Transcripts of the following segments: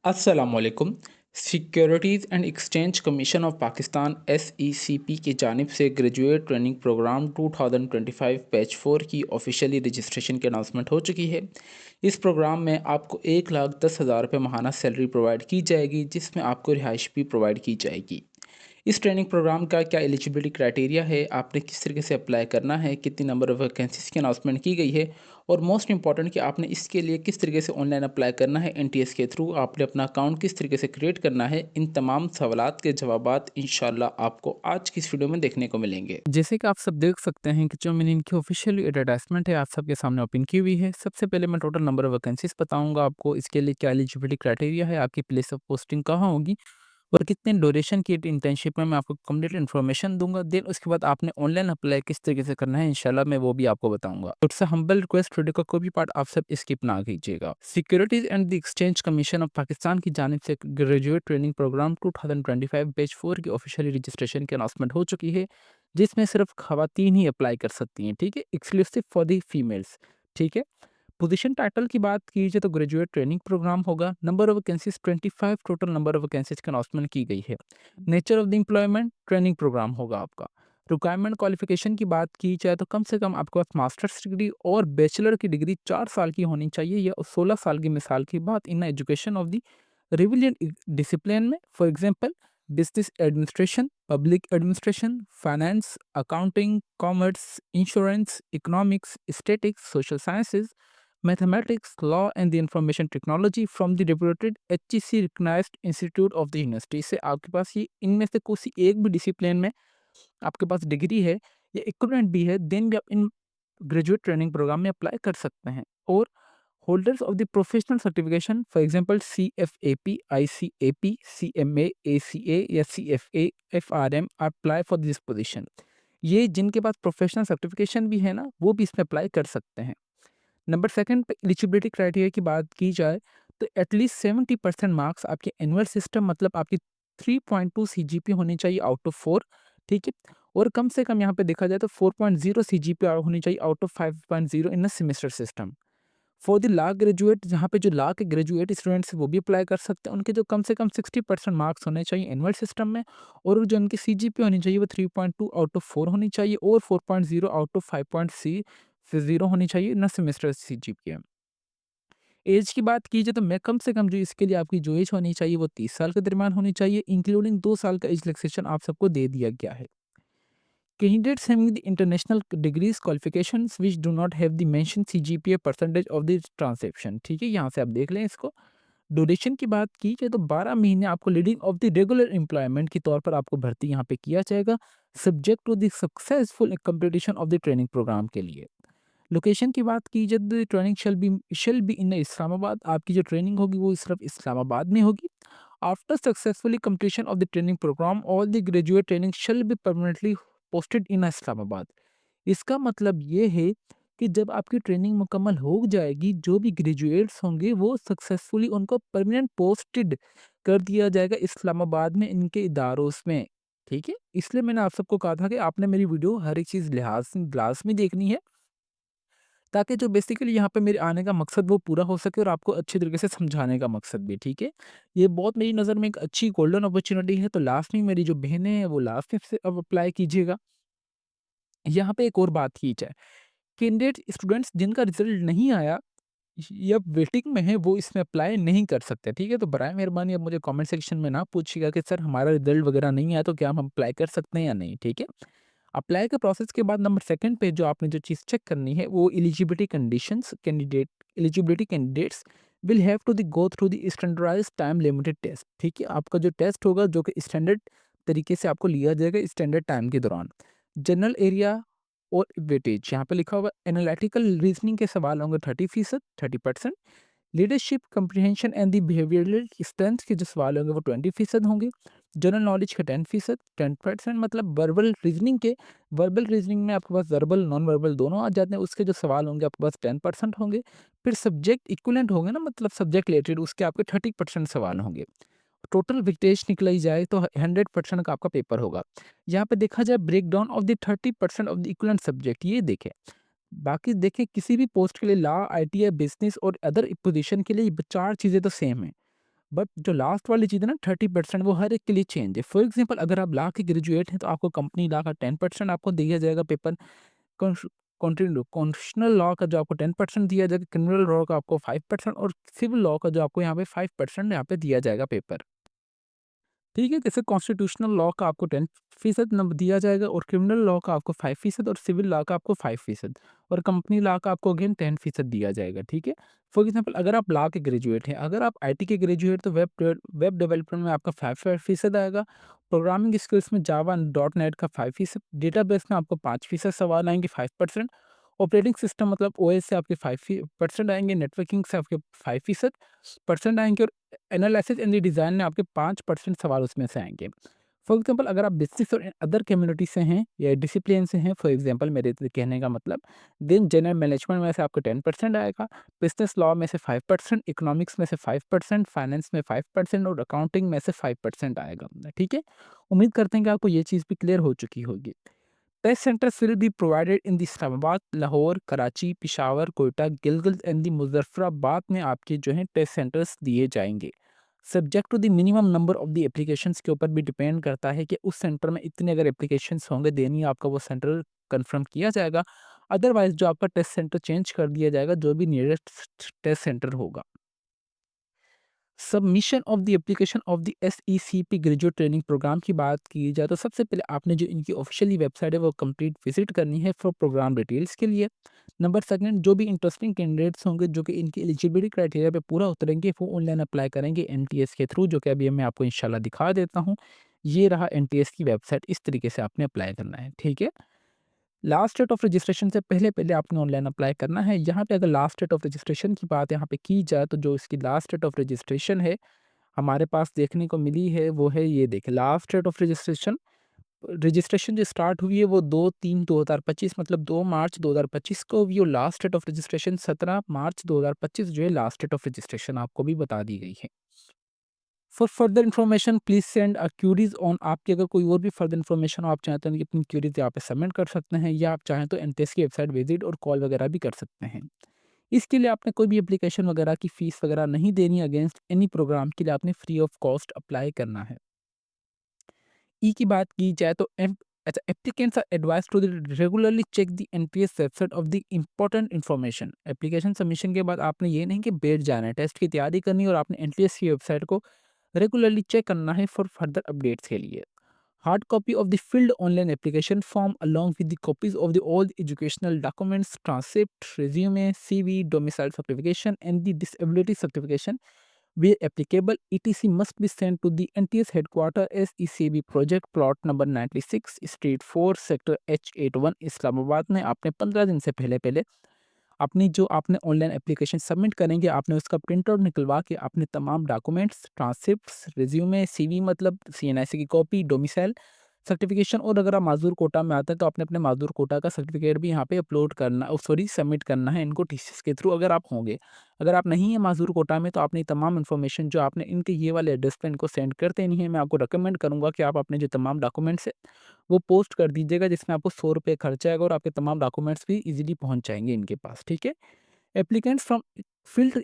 अस्सलामुअलैकुम। Securities and exchange commission of Pakistan SECP की जानिब से ग्रेजुएट ट्रेनिंग प्रोग्राम 2025 बैच 4 की ऑफिशियली रजिस्ट्रेशन की अनाउंसमेंट हो चुकी है। इस प्रोग्राम में आपको 1,10,000 रुपये माहाना सैलरी प्रोवाइड की जाएगी, जिसमें आपको रिहाइश भी प्रोवाइड की जाएगी। इस ट्रेनिंग प्रोग्राम का क्या एलिजिबिलिटी क्राइटेरिया है, आपने किस तरीके से अप्लाई करना है, कितनी नंबर ऑफ़ वैकेंसीज़ की अनाउंसमेंट की गई है, और मोस्ट इंपॉर्टेंट कि आपने इसके लिए किस तरीके से ऑनलाइन अप्लाई करना है, NTS के थ्रू आपने अपना अकाउंट किस तरीके से क्रिएट करना है, इन तमाम सवालात के जवाबात इंशाल्लाह आपको आज की इस वीडियो में देखने को मिलेंगे। जैसे कि आप सब देख सकते हैं कि जो मैंने इनकी ऑफिशियल एडवर्टाइजमेंट है आप सबके सामने ओपन की हुई है। सबसे पहले मैं टोटल नंबर ऑफ वैकेंसीज बताऊंगा आपको, इसके लिए क्या एलिजिबिलिटी क्राइटेरिया है, आपकी प्लेस ऑफ पोस्टिंग कहाँ होगी और कितने ड्यूरेशन की इंटर्नशिप में मैं आपको कंप्लीट इन्फॉर्मेशन दूंगा। देन उसके बाद आपने ऑनलाइन अप्लाई किस तरीके से करना है इंशाल्लाह मैं वो भी आपको बताऊंगा। तो इट्स हम्बल रिक्वेस्ट, वीडियो का कोई भी पार्ट आप सब स्किप ना कीजिएगा। Securities and the exchange commission of Pakistan की जानिब से ग्रेजुएट ट्रेनिंग प्रोग्राम 2025 बैच 4 की ऑफिशियली रजिस्ट्रेशन की अनाउंसमेंट हो चुकी है, जिसमें सिर्फ खवातीन ही अप्लाई कर सकती हैं। ठीक है, एक्सक्लूसिव फॉर द फीमेल्स। ठीक है, पोजीशन टाइटल की बात कीजिए तो ग्रेजुएट ट्रेनिंग प्रोग्राम होगा। Number of vacancies 25 total number of vacancies की अनाउंसमेंट की गई है। Nature of the employment training programme होगा आपका। रिक्वायरमेंट क्वालिफिकेशन की बात की जाए तो कम से कम आपके पास मास्टर्स डिग्री और बैचलर की डिग्री 4 साल की होनी चाहिए या 16 साल की मिसाल की बात in education of the relevant discipline में। For example business administration, public administration, finance, accounting, commerce, insurance, economics, statics, social sciences, mathematics, law and the information technology from the reputed HEC recognized institute of the university। से आपके पास ये इनमें से किसी एक भी discipline में आपके पास डिग्री है या इक्विवेलेंट भी है, देन भी आप इन ग्रेजुएट ट्रेनिंग प्रोग्राम में अप्लाई कर सकते हैं। और holders of the professional certification for example CFAP, ICAP, CMA, ACA या CFA, FRM apply for this position. ये जिनके पास प्रोफेशनल सर्टिफिकेशन भी है ना, वो भी इसमें अप्लाई कर सकते हैं। नंबर सेकंड पे एलिजिबिलिटी क्राइटेरिया की बात की जाए तो एटलीस्ट 70% मार्क्स आपके एनुअल सिस्टम मतलब आपकी 3.2 CGP होनी चाहिए आउट ऑफ 4। ठीक है, और कम से कम यहाँ पे देखा जाए तो 4.0 CGP होनी चाहिए out of 5.0 in a semester system. For the law graduate, जहाँ पे जो लॉ के ग्रेजुएट स्टूडेंट्स वो भी अप्लाई कर सकते हैं, उनके जो कम से कम 60% मार्क्स होने चाहिए एनुअल सिस्टम में, और जो उनकी CGP होनी चाहिए वो 3.2 आउट ऑफ 4 होनी चाहिए और 4.0 आउट ऑफ 5.0 होनी चाहिए न सेमेस्टर CGPA। एज की बात की जाए तो मैं कम से कम जो इसके लिए आपकी जो एज होनी चाहिए वो 30 साल के दरमियान होनी चाहिए, इंक्लूडिंग 2 साल का एज रिलैक्सेशन आप सबको दे दिया गया है। Candidates having the international degrees qualifications which do not have the mentioned CGPA percentage of the transaction। ठीक है, यहाँ से आप देख लें इसको। ड्यूरेशन की बात की जाए तो 12 महीने आपको leading of the regular employment के तौर पर आपको भर्ती यहाँ पे किया जाएगा, subject to the successful completion of the training programme के लिए। लोकेशन की बात की जाए तो training shall be in Islamabad. आपकी जो ट्रेनिंग होगी वो सिर्फ इस्लामाबाद में होगी। After successfully completion of the training programme all the graduate training shall be permanently posted in Islamabad. इसका मतलब ये है कि जब आपकी ट्रेनिंग मुकम्मल हो जाएगी, जो भी ग्रेजुएट्स होंगे वो सक्सेसफुली उनको परमानेंट पोस्टेड कर दिया जाएगा इस्लामाबाद में इनके इदारों में। ठीक है, इसलिए मैंने आप सबको कहा था कि आपने मेरी वीडियो हर एक चीज़ लिहाज ग्लास में देखनी है, ताकि जो बेसिकली यहाँ पे मेरे आने का मकसद वो पूरा हो सके और आपको अच्छी तरीके से समझाने का मकसद भी। ठीक है, ये बहुत मेरी नज़र में एक अच्छी गोल्डन अपॉर्चुनिटी है, तो लास्ट में मेरी जो बहनें हैं वो लास्ट में से अब अप्लाई कीजिएगा। यहाँ पे एक और बात की जाए, कैंडिडेट स्टूडेंट्स जिनका रिजल्ट नहीं आया या वेटिंग में है वो इसमें अप्लाई नहीं कर सकते। ठीक है, तो बराए मेहरबानी अब मुझे कमेंट सेक्शन में ना पूछिएगा कि सर हमारा रिजल्ट वगैरह नहीं आया तो क्या हम अप्लाई कर सकते हैं या नहीं। ठीक है, अप्लाई के प्रोसेस के बाद नंबर सेकंड पे जो आपने जो चीज़ चेक करनी है वो eligibility conditions. Eligibility candidates will have to the go through the standardised time limited test. ठीक है, आपका जो टेस्ट होगा जो कि स्टैंडर्ड तरीके से आपको लिया जाएगा स्टैंडर्ड टाइम के दौरान। जनरल एरिया और वेटेज यहाँ पे लिखा होगा। एनालिटिकल रीजनिंग के सवाल होंगे 30%, 30%। Leadership comprehension and the behavioural strength के जो सवाल होंगे वो 20% होंगे। जनरल नॉलेज के 10%, 10% मतलब वर्बल रीजनिंग में आपके पास वर्बल नॉन वर्बल दोनों आ जाते हैं, उसके जो सवाल होंगे आपके पास 10% होंगे। फिर सब्जेक्ट इक्विवेलेंट होंगे ना, मतलब सब्जेक्ट रिलेटेड, उसके आपके 30% सवाल होंगे। टोटल वेटेज निकलाई जाए तो 100% का आपका पेपर होगा। यहाँ पे देखा जाए break down of the 30% of the equivalent subject, ये देखें। बाकी देखें किसी भी पोस्ट के लिए लॉ, ITI, बिजनेस और अदर पोजीशन के लिए ये 4 चीज़ें तो सेम है। बट जो लास्ट वाली चीज़ है ना 30% वो हर एक के लिए चेंज है। फॉर एग्ज़ाम्पल अगर आप लॉ के ग्रेजुएट हैं तो आपको कंपनी लॉ का 10% आपको दिया जाएगा पेपर। कॉन्स कॉन्स्टिट्यूशनल लॉ का जो आपको 10% दिया जाएगा, क्रिमिनल लॉ का आपको 5% और सिविल लॉ का जो आपको यहाँ पे 5% यहाँ पे दिया जाएगा पेपर। ठीक है, जैसे कॉन्स्टिट्यूशनल लॉ का आपको 10% नंबर दिया जाएगा और क्रिमिनल लॉ का आपको 5% और सिविल लॉ का आपको 5% और कंपनी लॉ का आपको अगेन 10% दिया जाएगा, ठीक है? फॉर एग्ज़ाम्पल अगर आप लॉ के ग्रेजुएट हैं, अगर आप आईटी के ग्रेजुएट तो वेब डेवलपमेंट में आपका 5% आएगा, प्रोग्रामिंग स्किल्स में जावा एंड डॉट नेट का 5%, डेटाबेस में आपको 5% सवाल आएँगे 5%, ऑपरेटिंग सिस्टम मतलब ओएस से आपके 5% आएँगे, नेटवर्किंग से आपके 5% परसेंट आएँगे और एनालिसिस एंड द डिज़ाइन में आपके 5% सवाल उसमें से आएँगे। फॉर एग्ज़ाम्पल अगर आप बिज़नेस और अदर कम्युनिटी से हैं या डिसिप्लिन से हैं, फॉर एग्ज़ाम्पल मेरे कहने का मतलब देन जनरल मैनेजमेंट में से आपको 10% आएगा, बिज़नेस लॉ में से 5%, इकोनॉमिक्स में से 5%, फाइनेंस में 5% और अकाउंटिंग में से 5% आएगा। ठीक है? उम्मीद करते हैं कि आपको ये चीज़ भी क्लियर हो चुकी होगी। Test centres will be provided in the Islamabad, Lahore, Karachi, Peshawar, Quetta, Gilgit and the Muzaffarabad में आपके जो हैं टेस्ट सेंटर्स दिए जाएंगे। Subject to the minimum number of the applications के ऊपर भी डिपेंड करता है कि उस सेंटर में इतने अगर एप्लीकेशंस होंगे देनी आपका वो सेंटर कंफर्म किया जाएगा। अदरवाइज जो आपका टेस्ट सेंटर चेंज कर दिया जाएगा जो भी नियरेस्ट टेस्ट सेंटर होगा। Submission of the application of the SECP graduate training programme की बात की जाए तो सबसे पहले आपने जो इनकी ऑफिशियली वेबसाइट है वो कंप्लीट विजिट करनी है फॉर प्रोग्राम डिटेल्स के लिए। नंबर सेकंड, जो भी इंटरेस्टिंग कैंडिडेट्स होंगे जो कि इनकी एलिजिबिलिटी क्राइटेरिया पे पूरा उतरेंगे वो ऑनलाइन अप्लाई करेंगे एनटीएस के थ्रू, जो कि अभी मैं आपको इंशाल्लाह दिखा देता हूँ। ये रहा एनटीएस की वेबसाइट, इस तरीके से आपने अप्लाई करना है, ठीक है। लास्ट डेट ऑफ रजिस्ट्रेशन से पहले आपने ऑनलाइन अप्लाई करना है। यहाँ पे अगर लास्ट डेट ऑफ रजिस्ट्रेशन की बात यहाँ पे की जाए तो जो इसकी लास्ट डेट ऑफ रजिस्ट्रेशन है हमारे पास देखने को मिली है वो है ये देखिए last date of registration. Registration जो स्टार्ट हुई है वो 2/3/2025 मतलब 2 मार्च 2025 को हुई और लास्ट डेट ऑफ रजिस्ट्रेशन 17 मार्च 2025 जो है लास्ट डेट ऑफ रजिस्ट्रेशन आपको भी बता दी गई है। For further information please send queries on. आपकी अगर कोई और भी फर्दर इन्फॉर्मेशन हो आप चाहते हैं कि अपनी क्यूरीज यहाँ पे सबमिट कर सकते हैं या आप चाहें तो एनटीएस की वेबसाइट विजिट और कॉल वगैरह भी कर सकते हैं। इसके लिए आपने कोई भी एप्लीकेशन वगैरह की फ़ीस वगैरह नहीं देनी, अगेंस्ट एनी प्रोग्राम के लिए आपने फ्री ऑफ कॉस्ट अप्लाई करना है। ई की बात की जाए तो अच्छा, applicants are advised to regularly check the NPS website of the important information. Application submission के बाद आपने ये नहीं कि बैठ जाना है, टेस्ट की तैयारी करनी है और आपने एनटीएस की वेबसाइट को रेगुलरली चेक करना है फॉर फर्दर अपडेट्स के लिए। Hard copy of the filled online application form along with the copies of the all educational documents, transcript, resume, CV, domicile certification, and the disability certification, where applicable, etc. must be sent to the NTS headquarter SECB project plot number 96, Street 4, Sector H81, Islamabad में आपने 15 दिन से पहले अपनी जो आपने online application submit करेंगे आपने उसका प्रिंट आउट निकलवा के अपने तमाम डॉक्यूमेंट्स, ट्रांसक्रिप्ट्स, रिज्यूमे, सीवी मतलब सीएनआईसी की कॉपी, डोमिसाइल सर्टिफिकेशन और अगर आप माज़ूर कोटा में आते हैं तो आपने अपने माज़ूर कोटा का सर्टिफिकेट भी यहाँ पे अपलोड करना सॉरी सबमिट करना है इनको टीसीएस के थ्रू अगर आप होंगे। अगर आप नहीं हैं माज़ूर कोटा में तो आपने तमाम इन्फॉर्मेशन जो आपने इनके ये वाले एड्रेस पे इनको सेंड कर देनी है। मैं आपको रिकमेंड करूँगा कि आप अपने जो तमाम डॉक्यूमेंट्स है वो पोस्ट कर दीजिएगा जिसमें आपको 100 रुपये खर्चा आएगा और आपके तमाम डॉक्यूमेंट्स भी ईज़िली पहुँच जाएँगे इनके पास, ठीक है? Applicants from filled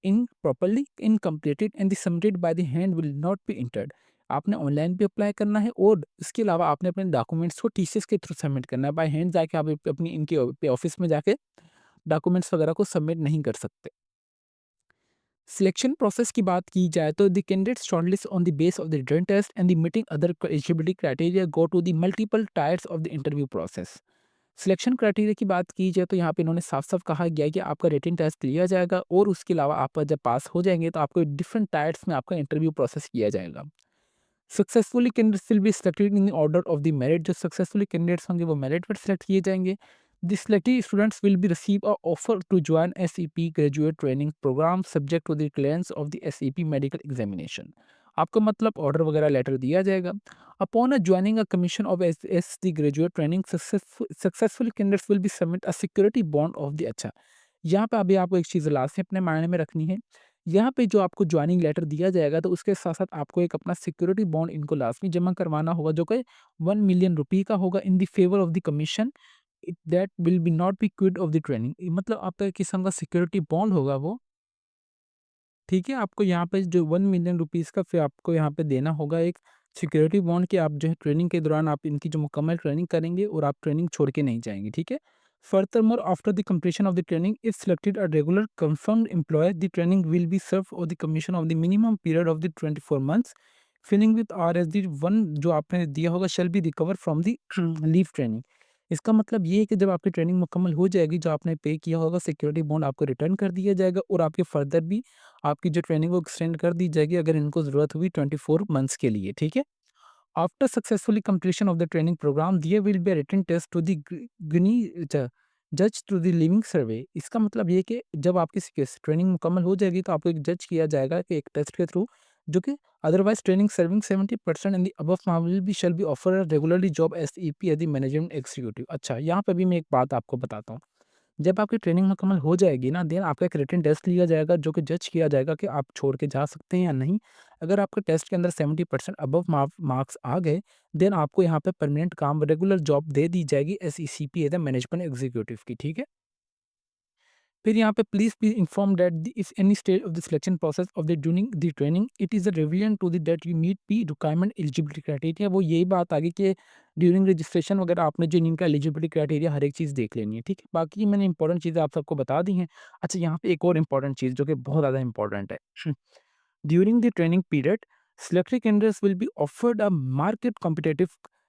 improperly, incompleted and the submitted by the hand will not be entered। आपने ऑनलाइन भी अप्लाई करना है और इसके अलावा आपने अपने डॉक्यूमेंट्स को टीसीएस के थ्रू सबमिट करना है। बाय हैंड जाके आप अपनी इनके ऑफिस में जाके डॉक्यूमेंट्स वगैरह को सबमिट नहीं कर सकते। सिलेक्शन प्रोसेस की बात की जाए तो the candidate shortlist on the base of the written test and the meeting other eligibility criteria go to the multiple tiers of the interview process. Selection criteria की बात की जाए तो यहाँ पे इन्होंने साफ-साफ कहा गया है कि आपका रिटन टेस्ट लिया जाएगा और उसके अलावा आप जब पास हो जाएँगे तो आपको डिफरेंट टायर्स में आपका इंटरव्यू प्रोसेस किया जाएगा। Successfully candidates will be selected in the order of the merit. जो सक्सेसफुली कैंडिडेट्स होंगे वो मेरिट पर सिलेक्ट किए जाएँगे। The selected students will be receive a offer to join SEP graduate training programme subject to the clearance of the SEP medical examination. आपको मतलब order वगैरह letter दिया जाएगा। Upon joining a commission of as the graduate training successful candidates will be submit a security bond of the अच्छा, यहाँ पे अभी आपको एक चीज़ लास्ट में अपने मायने में रखनी है। यहाँ पे जो आपको जॉइनिंग लेटर दिया जाएगा तो उसके साथ-साथ आपको एक अपना सिक्योरिटी बॉन्ड इनको लाज़मी जमा करवाना होगा जो कि 1 मिलियन रुपए का होगा in the favour of the commission that will be not be quit of the training. मतलब आपका एक किस्म का सिक्योरिटी बॉन्ड होगा वो। ठीक है? आपको यहाँ पे जो 1 मिलियन रुपीज़ का फिर आपको यहाँ पे देना होगा एक सिक्योरिटी बॉन्ड कि आप जो है ट्रेनिंग के दौरान आप इनकी जो मुकम्मल ट्रेनिंग करेंगे और आप ट्रेनिंग छोड़ के नहीं जाएँगे, ठीक है? Furthermore, after the completion of the training, if selected a regular confirmed employee, the training will be served for the commission of the minimum period of the 24 months, filling with RSD 1 जो आपने दिया होगा shall be recovered from the leave training। इसका मतलब ये है कि जब आपकी ट्रेनिंग मुकम्मल हो जाएगी, जो आपने पे किया होगा सिक्योरिटी बॉन्ड आपको रिटर्न कर दिया जाएगा और आपके फर्दर भी आपकी जो ट्रेनिंग वो एक्सटेंड कर दी जाएगी अगर इनको ज़रूरत हुई 24 मंथ्स के लिए, ठीक है? After successfully completion of the training programme there will be a written test to the ग्नी जज टू द लिविंग सर्वे। इसका मतलब ये है कि जब आपकी ट्रेनिंग मुकम्मल हो जाएगी तो आपको एक जज किया जाएगा कि एक टेस्ट के थ्रू जो कि otherwise training serving 70% in the above मामले भी shall be offer regularly job S E P as the management executive. अच्छा, यहाँ पे भी मैं एक बात आपको बताता हूँ। जब आपकी ट्रेनिंग मुकम्मल हो जाएगी ना, देन आपका एक रिटन टेस्ट लिया जाएगा जो कि जज किया जाएगा कि आप छोड़ के जा सकते हैं या नहीं। अगर आपके टेस्ट के अंदर 70% अबव मार्क्स आ गए, देन आपको यहाँ पे परमानेंट काम रेगुलर जॉब दे दी जाएगी SECP as a management executive की, ठीक है? फिर यहाँ पे please be inform that if any stage of the selection process of the during the training it is a revision to the that you meet the requirement eligibility criteria. वो यही बात आ गई कि ड्यूरिंग रजिस्ट्रेशन वगैरह आपने जो इनका eligibility criteria हर एक चीज़ देख लेनी है, ठीक है? बाकी मैंने इंपॉर्टेंट चीज़ें आप सबको बता दी हैं। अच्छा, यहाँ पे एक और इंपॉर्टेंट चीज़ जो कि बहुत ज़्यादा इंपॉर्टेंट है। During the training period selected candidates will be offered a market competitive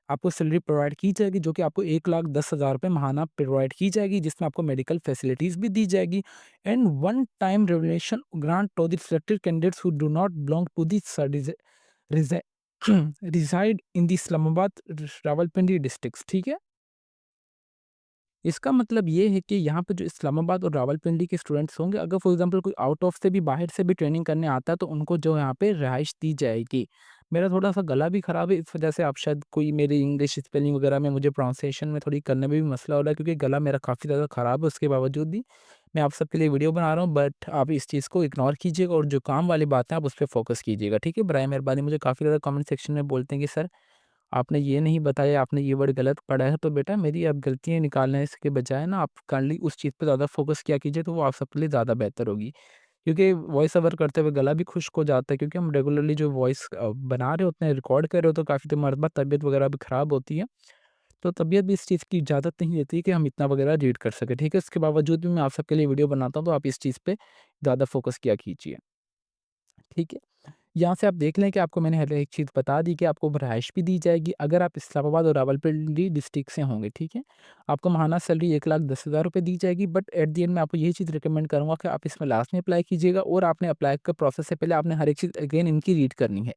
आपको सैलरी प्रोवाइड की जाएगी जो कि आपको 1,10,000 रुपये महाना प्रोवाइड की जाएगी जिसमें आपको मेडिकल फैसिलिटीज़ भी दी जाएगी and one time revelation grant to the selected candidates who do not belong to the reside in the Islamabad Rawalpindi districts, ठीक है? इसका मतलब ये है कि यहाँ पे जो इस्लामाबाद और रावलपिंडी के स्टूडेंट्स होंगे, अगर फॉर एग्ज़ाम्पल कोई आउट ऑफ से भी बाहर से भी ट्रेनिंग करने आता है, तो उनको जो यहाँ पे रिहाइश दी जाएगी। मेरा थोड़ा-सा गला भी ख़राब है, इस वजह से आप शायद कोई मेरी इंग्लिश स्पेलिंग वगैरह में मुझे प्रोनाउंसिएशन में थोड़ी करने में भी मसला हो रहा है क्योंकि गला मेरा काफ़ी ज़्यादा ख़राब है, उसके बावजूद भी मैं आप सबके लिए वीडियो बना रहा हूँ, बट आप इस चीज़ को इग्नोर कीजिएगा और जो काम वाली बातें हैं, आप उस पे फ़ोकस कीजिएगा, ठीक है? बराए मेहरबानी मुझे काफ़ी ज़्यादा कमेंट सेक्शन में बोलते हैं कि सर आपने ये नहीं बताया, आपने ये वर्ड गलत पढ़ा है, तो बेटा मेरी अब गलतियाँ निकालने के बजाय ना आप काइंडली उस चीज़ पे ज़्यादा फ़ोकस किया कीजिए, तो वो आप सबके लिए ज़्यादा बेहतर होगी। क्योंकि वॉइस ओवर करते हुए गला भी खुश्क हो जाता है क्योंकि हम रेगुलरली जो वॉइस बना रहे होते हैं, रिकॉर्ड कर रहे होते हैं, तो काफ़ी मरतबा तबीयत वगैरह भी ख़राब होती है। तो तबीयत भी इस चीज़ की इजाज़त नहीं देती कि हम इतना वगैरह रीड कर सकें, ठीक है? इसके बावजूद भी मैं आप सबके लिए वीडियो बनाता हूँ, तो आप इस चीज़ पे ज़्यादा फ़ोकस किया कीजिए, ठीक है? यहाँ से आप देख लें कि आपको मैंने हर एक चीज़ बता दी कि आपको रिहाइश भी दी जाएगी अगर आप इस्लामाबाद और रावलपिंडी डिस्ट्रिक्ट से होंगे, ठीक है? आपको माहाना सैलरी 1,10,000 रुपए दी जाएगी बट एट द एंड मैं आपको यही चीज़ रिकमेंड करूँगा कि आप इसमें लास्ट में अप्लाई कीजिएगा और आपने अप्लाई का प्रोसेस से पहले आपने हर एक चीज़ अगेन इनकी रीड करनी है।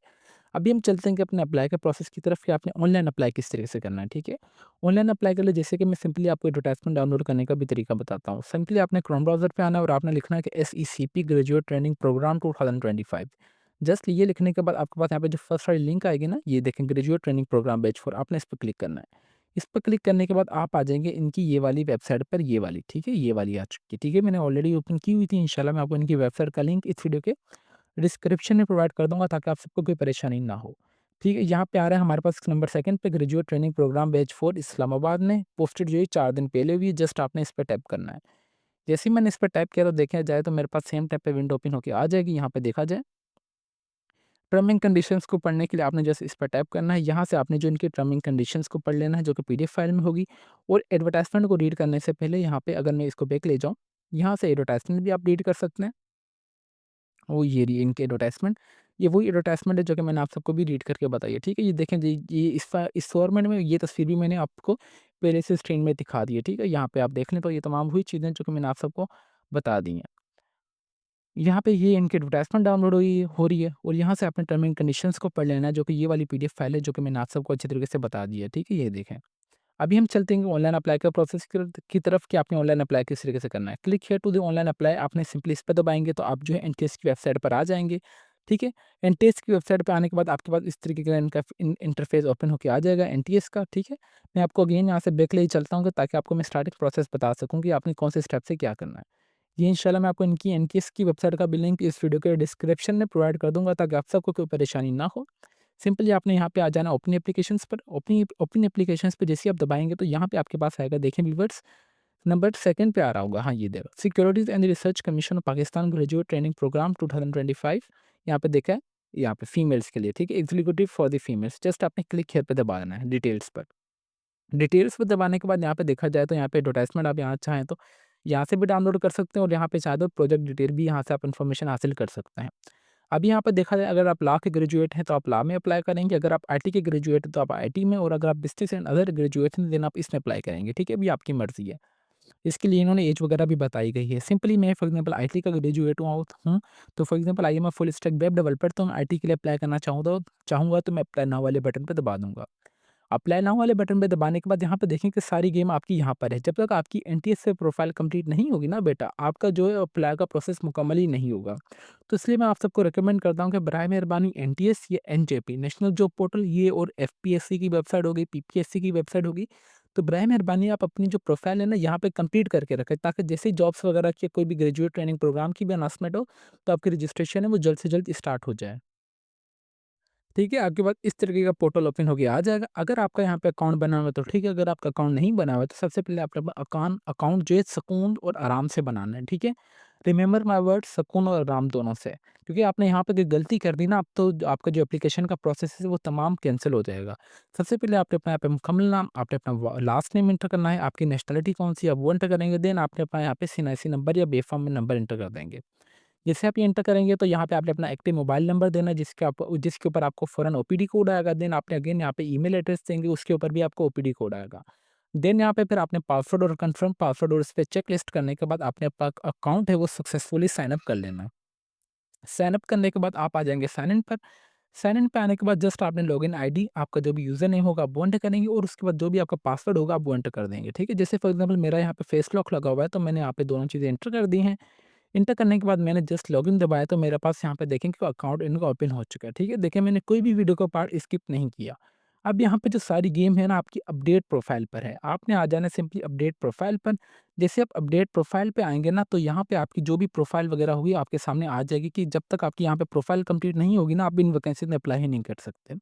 अभी हम चलते हैं कि अपने अप्लाई के प्रोसेस की तरफ कि आपने ऑनलाइन अप्लाई किस तरीके से करना है, ठीक है? ऑनलाइन अप्लाई के लिए जैसे कि मैं सिंपली आपको एडवर्टाइज़मेंट डाउनलोड करने का भी तरीका बताता हूँ। सिंपली आपने क्रोम ब्राउज़र पे आना है और आपने लिखना है कि SECP graduate training programme 2025। Just ये लिखने के बाद आपके पास यहाँ पे जो फर्स्ट वाली लिंक आएगी ना, ये देखें ग्रेजुएट ट्रेनिंग प्रोग्राम बैच 4 आपने इस पे क्लिक करना है। इस पे क्लिक करने के बाद आप आ जाएँगे इनकी ये वाली वेबसाइट पर, ये वाली, ठीक है? ये वाली आ चुकी है, ठीक है? मैंने ऑलरेडी ओपन की हुई थी, इंशाल्लाह मैं आपको इनकी वेबसाइट का लिंक इस वीडियो के डिस्क्रिप्शन में प्रोवाइड कर दूँगा ताकि आप सबको कोई परेशानी ना हो। ठीक है, यहाँ पे आ रहा है हमारे पास नंबर 2nd पे graduate training programme batch 4 Islamabad में पोस्टेड जो है 4 दिन पहले हुई है, जस्ट आपने इस पे टैप करना है। जैसे ही मैंने इस पे टैप किया तो देखा जाए तो मेरे पास सेम टैब पे विंडो ओपन होके आ जाएगी, यहाँ पे देखा जाए। टर्म एंड कंडीशंस को पढ़ने के लिए आपने जैसे इस पर टैप करना है, यहाँ से आपने जो इनके टर्म एंड कंडीशंस को पढ़ लेना है जो कि पीडीएफ फाइल में होगी और एडवर्टाइज़मेंट को रीड करने से पहले यहाँ पे अगर मैं इसको बैक ले जाऊँ, यहाँ से एडवर्टाइज़मेंट भी आप रीड कर सकते हैं। वो ये रही इनकी एडवर्टाइज़मेंट, ये वही एडवर्टाइज़मेंट है जो कि मैंने आप सबको भी रीड करके बताई है, ठीक है? ये देखें जी ये इस फॉर्मेट में ये तस्वीर भी मैंने आपको पहले से स्क्रीन में दिखा दी है, ठीक है? यहाँ पे आप देख लें तो ये तमाम वही चीज़ें जो कि मैंने आप सबको बता दी हैं। यहाँ पे ये इनकी एडवर्टाइज़मेंट डाउनलोड हो रही है और यहाँ से आपने टर्म एंड कंडीशंस को पढ़ लेना है जो कि ये वाली पीडीएफ फाइल है जो कि मैंने आप सबको अच्छे तरीके से बता दी है, ठीक है? ये देखें। अभी हम चलते हैं ऑनलाइन अप्लाई का प्रोसेस की तरफ कि आपने ऑनलाइन अप्लाई किस तरीके से करना है। Click here to the online apply आपने सिंपली इस पे दबाएँगे तो आप जो है एनटीएस की वेबसाइट पर आ जाएँगे, ठीक है? एनटीएस की वेबसाइट पे आने के बाद आपके पास इस तरीके का इनका इंटरफेस ओपन होके आ जाएगा एनटीएस का, ठीक है? मैं आपको अगेन यहाँ से बैक ले चलता हूँ ताकि आपको मैं स्टार्टिंग प्रोसेस बता सकूँ कि आपने कौन से स्टेप से क्या करना है। ये इंशाल्लाह मैं आपको इनकी एनटीएस की वेबसाइट का भी लिंक इस वीडियो के डिस्क्रिप्शन में प्रोवाइड कर दूँगा ताकि आप सबको कोई परेशानी ना हो। सिंपली आपने यहाँ पे आ जाना ओपन एप्लीकेशंस पर, ओपन एप्लीकेशंस पे जैसे ही आप दबाएँगे तो यहाँ पे आपके पास आएगा देखें व्यूअर्स नंबर सेकंड पे आ रहा होगा, हाँ, ये देखो securities and research commission of Pakistan graduate training programme 2025। यहाँ पे देखा है, यहाँ पे फीमेल्स के लिए, ठीक है, executive for the females. Just आपने क्लिक हियर पे दबा देना है डिटेल्स पर। डिटेल्स पे दबाने के बाद यहाँ पे देखा जाए तो यहाँ पे एडवर्टाइजमेंट आप यहाँ चाहें तो यहाँ से भी डाउनलोड कर सकते हैं, और यहाँ पे चाहे तो प्रोजेक्ट डिटेल भी यहाँ से आप इन्फॉर्मेशन हासिल कर सकते हैं। अभी यहाँ पे देखा जाए, अगर आप लॉ के ग्रेजुएट हैं तो आप लॉ में अप्लाई करेंगे, अगर आप आईटी के ग्रेजुएट हैं तो आप आईटी में, और अगर आप बिजनेस एंड अदर ग्रेजुएट हैं देन आप इसमें अप्लाई करेंगे, ठीक है, अभी आपकी मर्जी है। इसके लिए इन्होंने एज वगैरह भी बताई गई है। सिंपली मैं फॉर एग्जांपल आईटी का ग्रेजुएट हूँ, तो for example I am a full stack web developer, तो मैं आईटी के लिए अप्लाई करना चाहूँगा तो मैं अप्लाई नाउ वाले बटन पे दबा दूँगा। अप्लाई नाउ वाले बटन पे दबाने के बाद यहाँ पे देखें कि सारी गेम आपकी यहाँ पर है। जब तक आपकी एनटीएस से प्रोफाइल कंप्लीट नहीं होगी ना बेटा, आपका जो है अप्लाई का प्रोसेस मुकम्मल ही नहीं होगा। तो इसलिए मैं आप सबको रिकमेंड करता हूँ कि बराए मेहरबानी एनटीएस या एनजेपी नेशनल जॉब पोर्टल, ये और एफपीएससी की वेबसाइट होगी, पीपीएससी की वेबसाइट होगी, तो बराए मेहरबानी आप अपनी जो प्रोफाइल है ना यहाँ पे कंप्लीट करके रखें, ताकि जैसे ही जॉब्स वगैरह की कोई भी ग्रेजुएट ट्रेनिंग प्रोग्राम की भी अनाउंसमेंट हो, तो आपकी रजिस्ट्रेशन है वो जल्द से जल्द स्टार्ट हो जाए। ठीक है, आपके पास इस तरीके का पोर्टल ओपन होके आ जाएगा। अगर आपका यहाँ पे अकाउंट बना हुआ है तो ठीक है, अगर आपका अकाउंट नहीं बना हुआ है तो सबसे पहले आपका अकाउंट अकाउंट जो है सुकून और आराम से बनाना है, ठीक है? रिमेंबर माय वर्ड, सुकून और आराम दोनों से। क्योंकि आपने यहाँ पे कोई गलती कर दी ना, अब तो आपका जो एप्लीकेशन का प्रोसेस है वो तमाम कैंसल हो जाएगा। सबसे पहले आपने अपना यहाँ पे मुकम्मल नाम, आपने अपना लास्ट नेम एंटर करना है, आपकी नेशनलिटी कौन सी है आप वो एंटर करेंगे, देन आपने अपना यहाँ पे सीएनआईसी नंबर या बेफाम में नंबर एंटर कर देंगे। जैसे आप ये एंटर करेंगे तो यहाँ पे आपने अपना एक्टिव मोबाइल नंबर देना है, जिसके ऊपर आपको फ़ौरन ओपीडी कोड आएगा। देन आपने अगेन यहाँ पे ईमेल एड्रेस देंगे, उसके ऊपर भी आपको ओपीडी कोड आएगा। देन यहाँ पे फिर आपने पासवर्ड और कन्फर्म पासवर्ड और इस पे चेक लिस्ट करने के बाद आपने आपका अकाउंट है वो सक्सेसफुली साइन अप कर लेना है। साइन अप करने के बाद आप आ जाएँगे साइन इन पर। साइन इन पे आने के बाद जस्ट आपने लॉगिन आईडी, आपका जो भी यूज़र नेम होगा आप वो एंटर करेंगे, और उसके बाद जो भी आपका पासवर्ड होगा आप वो एंटर कर देंगे, ठीक है? जैसे फॉर एग्ज़ाम्पल मेरा यहाँ पे फेस लॉक लगा हुआ है, तो मैंने यहाँ पे दोनों चीज़ें एंटर कर दी हैं। एंटर करने के बाद मैंने जस्ट लॉगिन दबाया तो मेरे पास यहाँ पे देखें कि अकाउंट इनका ओपन हो चुका है, ठीक है? देखिए मैंने कोई भी वीडियो का पार्ट स्किप नहीं किया। अब यहाँ पे जो सारी गेम है ना आपकी अपडेट प्रोफ़ाइल पर है। आपने आ जाना है सिंपली अपडेट प्रोफ़ाइल पर। जैसे आप अपडेट प्रोफ़ाइल पे आएँगे ना, तो यहाँ पे आपकी जो भी प्रोफ़ाइल वगैरह होगी आपके सामने आ जाएगी, कि जब तक आपकी यहाँ पे प्रोफ़ाइल कंप्लीट नहीं होगी ना, आप इन वैकेंसी में अप्लाई ही नहीं कर सकते।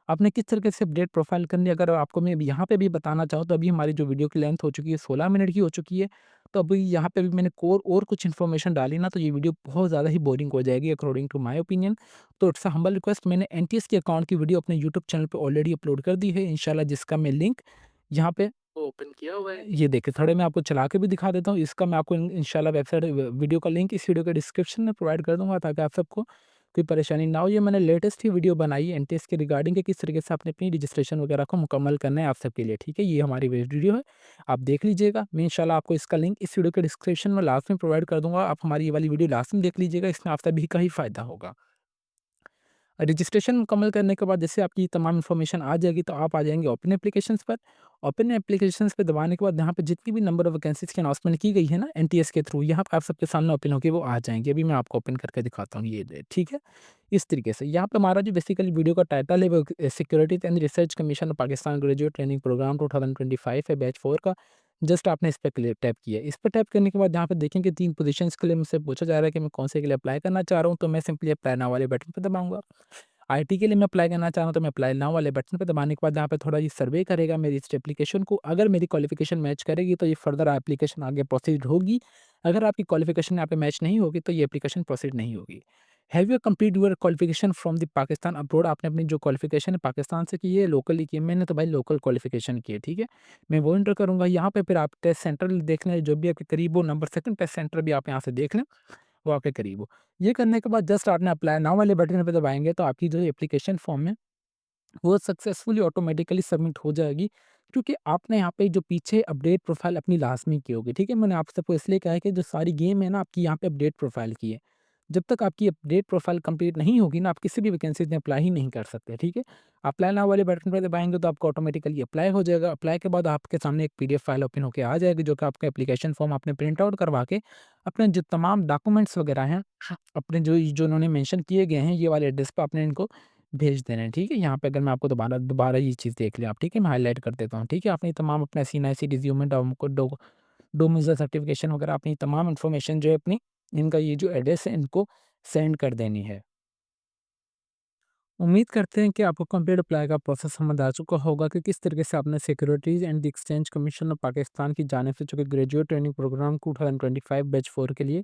आपने किस तरीके से अपडेट प्रोफ़ाइल करनी है, अगर आपको मैं यहाँ पे भी बताना चाहूँ तो अभी हमारी जो वीडियो की लेंथ हो चुकी है 16 मिनट की हो चुकी है। तो अभी यहाँ पे भी मैंने कोर और कुछ इन्फॉर्मेशन डाली ना, तो ये वीडियो बहुत ज़्यादा ही बोरिंग हो जाएगी अकॉर्डिंग टू माय ओपिनियन। तो इट्स अ हम्बल रिक्वेस्ट, मैंने एनटीएस के अकाउंट की वीडियो अपने यूट्यूब चैनल पे ऑलरेडी अपलोड कर दी है इंशाल्लाह, जिसका मैं लिंक यहाँ पे ओपन किया हुआ है। ये देखिए, थोड़े मैं आपको चला के भी दिखा देता हूँ। इसका मैं आपको इंशाल्लाह वेबसाइट वीडियो का लिंक इस वीडियो के डिस्क्रिप्शन में प्रोवाइड कर दूँगा, ताकि आप सबको कोई परेशानी ना हो। ये मैंने लेटेस्ट ही वीडियो बनाई है एनटीएस के रिगार्डिंग, कि किस तरीके से आपने अपनी रजिस्ट्रेशन वगैरह को मुकम्मल करना है आप सबके लिए, ठीक है? ये हमारी वीडियो है, आप देख लीजिएगा। मैं इंशाल्लाह आपको इसका लिंक इस वीडियो के डिस्क्रिप्शन में लास्ट में प्रोवाइड कर दूँगा। आप हमारी ये वाली वीडियो लास्ट में देख लीजिएगा, इसमें आप सभी का ही फ़ायदा होगा। रजिस्ट्रेशन मुकम्मल करने के बाद जैसे आपकी तमाम इन्फॉर्मेशन आ जाएगी, तो आप आ जाएँगे ओपन एप्लीकेशंस पर। ओपन एप्लीकेशंस पे दबाने के बाद यहाँ पे जितनी भी नंबर ऑफ वैकेंसीज़ की अनाउंसमेंट की गई है ना एनटीएस के थ्रू, यहाँ पे आप सबके सामने ओपन होके वो आ जाएँगी। अभी मैं आपको ओपन करके दिखाता हूँ, ये ले ठीक है? इस तरीके से यहाँ पे हमारा जो बेसिकली वीडियो का टाइटल है वो securities and research commission of Pakistan graduate training programme 2025 है, बैच 4 का। जस्ट आपने इस पे टैप किया है। इस पे टैप करने के बाद यहाँ पे देखेंगे 3 पोज़ीशंस के लिए मुझसे पूछा जा रहा है कि मैं कौन-से के लिए अप्लाई करना चाह रहा हूँ, तो मैं सिंपली अप्लाई नाउ वाले बटन पे दबाऊँगा। आईटी के लिए मैं अप्लाई करना चाह रहा हूँ, तो मैं अप्लाई नाउ वाले बटन पे दबाने के बाद यहाँ पे थोड़ा ये सर्वे करेगा मेरी इस एप्लीकेशन को। अगर मेरी क्वालिफ़िकेशन मैच करेगी तो ये फर्दर एप्लीकेशन आगे प्रोसीड होगी। अगर आपकी क्वालिफ़िकेशन यहाँ पे मैच नहीं होगी तो ये एप्लीकेशन प्रोसीड नहीं होगी। Have you complete your qualification from the Pakistan abroad, आपने अपनी जो क्वालिफ़िकेशन है पाकिस्तान से की है, लोकली की है। मैंने तो भाई लोकल क्वालिफ़िकेशन की है, ठीक है? मैं वो एंटर करूँगा। यहाँ पे फिर आप टेस्ट सेंटर देख लें, जो भी आपके करीब हो। नंबर 2 टेस्ट सेंटर भी आप यहाँ से देख लें, वो आपके करीब हो। ये करने के बाद जस्ट आपने अप्लाई नाउ वाले बटन पे दबाएँगे तो आपकी जो एप्लीकेशन फॉर्म है वो सक्सेसफुली ऑटोमेटिकली सबमिट हो जाएगी, क्योंकि आपने यहाँ पे जो पीछे अपडेट प्रोफाइल अपनी लाज़मी की होगी, ठीक है? मैंने आप सबको इसलिए कहा है कि जो सारी गेम है ना आपकी यहाँ पे अपडेट प्रोफाइल की है। जब तक आपकी अपडेट प्रोफाइल कंप्लीट नहीं होगी ना, आप किसी भी वैकेंसीज़ में अप्लाई ही नहीं कर सकते, ठीक है? अप्लाई नाउ वाले बटन पे दबाएँगे तो आपका ऑटोमेटिकली अप्लाई हो जाएगा। अप्लाई के बाद आपके सामने एक पीडीएफ फाइल ओपन होके आ जाएगी, जो कि आपका एप्लीकेशन फॉर्म आपने प्रिंट आउट करवा के अपने जो तमाम डॉक्यूमेंट्स वगैरह हैं, अपने जो जो उन्होंने मेंशन किए गए हैं, ये वाले एड्रेस पे आपने इनको भेज देना है, ठीक है? यहाँ पे अगर मैं आपको दोबारा दोबारा ये चीज़ देख लें आप, ठीक है? मैं हाइलाइट कर देता हूँ, ठीक है? आपने तमाम अपना सीएनआईसी रिज़्यूमे डोमिसाइल सर्टिफ़िकेशन वगैरह अपनी तमाम इन्फॉर्मेशन जो है अपनी, इनका ये जो एड्रेस है इनको सेंड कर देनी है। उम्मीद करते हैं कि आपको कंप्लीट अप्लाई का प्रोसेस समझ आ चुका होगा कि किस तरीके से आपने securities and the exchange commission of Pakistan की जानिब से जो कि ग्रेजुएट ट्रेनिंग प्रोग्राम 2025 बैच 4 के लिए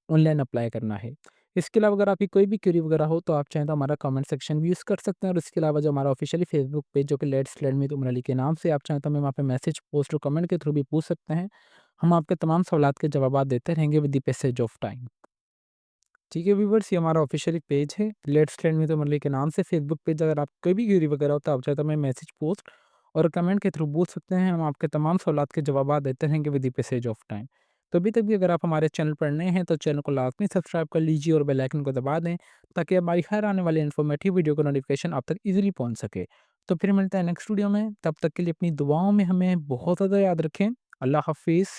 ऑनलाइन अप्लाई करना है। इसके अलावा अगर आपकी कोई भी क्वेरी वगैरह हो तो आप चाहें तो हमारा कमेंट सेक्शन भी यूज़ कर सकते हैं, और इसके अलावा जो हमारा ऑफिशियली फेसबुक पेज जो कि let's learn with Umar Ali के नाम से, आप चाहें तो हमें वहाँ पे मैसेज, पोस्ट और कमेंट के थ्रू भी पूछ सकते हैं। हम आपके तमाम सवालात के जवाबात देते रहेंगे with the passage of time. ठीक है व्यूवर्स, ये हमारा ऑफिशियली पेज है लेट्स ट्रेंड विद अमरली के नाम से फेसबुक पेज। अगर आप कोई भी क्वेरी वगैरह हो तो आप चाहे तो हमें मैसेज, पोस्ट और कमेंट के थ्रू पूछ सकते हैं। हम आपके तमाम सवालात के जवाब देते रहेंगे with the passage of time. तो अभी तक भी अगर आप हमारे चैनल पर नए हैं तो चैनल को लाजमी सब्सक्राइब कर लीजिए और बेल आइकन को दबा दें, ताकि हमारी हर आने वाली इन्फॉर्मेटिव वीडियो का नोटिफिकेशन आप तक ईजिली पहुंच सके। तो फिर मिलते हैं नेक्स्ट वीडियो में, तब तक के लिए अपनी दुआओं में हमें बहुत ज़्यादा याद रखें। अल्लाह हाफिज़।